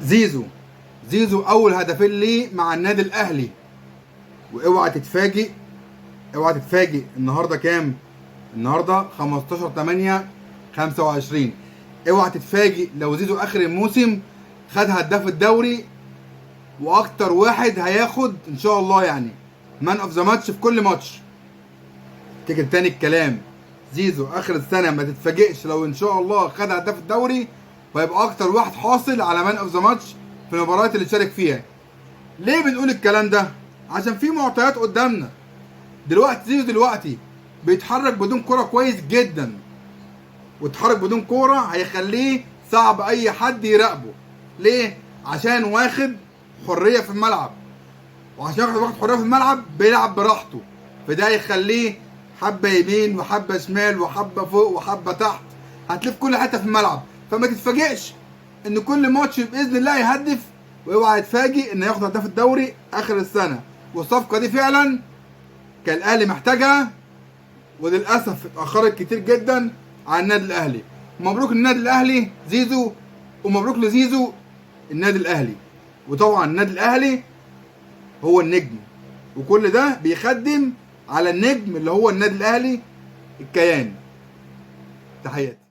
زيزو زيزو اول هدفين ليه مع النادي الاهلي. واوعى تتفاجئ، اوعى تتفاجئ. النهارده كام؟ النهارده 15/8/25. اوعى تتفاجئ لو زيزو اخر الموسم خد هداف الدوري، واكتر واحد هياخد ان شاء الله يعني مان اوف ذا ماتش في كل ماتش. تيجي تاني الكلام، زيزو اخر السنه ما تتفاجئش لو ان شاء الله خد هداف الدوري، وهيبقى اكتر واحد حاصل على مان اوف ذا ماتش في المباريات اللي شارك فيها. ليه بنقول الكلام ده؟ عشان في معطيات قدامنا. زيزو دلوقتي بيتحرك بدون كرة كويس جدا، ويتحرك بدون كرة هيخليه صعب اي حد يراقبه. ليه؟ عشان واخد حرية في الملعب، وعشان واخد حرية في الملعب بيلعب براحته، فده يخليه حبة يمين وحبة شمال وحبة فوق وحبة تحت، هتلف كل حتة في الملعب. فما تتفاجئش ان كل ماتش باذن الله يهدف، واوعى يتفاجئ ان ياخد هداف الدوري اخر السنة. والصفقة دي فعلا كان الاهلي محتاجها، وللاسف اتاخرت كتير جدا على النادي الاهلي. مبروك النادي الاهلي زيزو، ومبروك لزيزو النادي الاهلي. وطبعا النادي الاهلي هو النجم، وكل ده بيخدم على النجم اللي هو النادي الاهلي الكيان. تحياتي.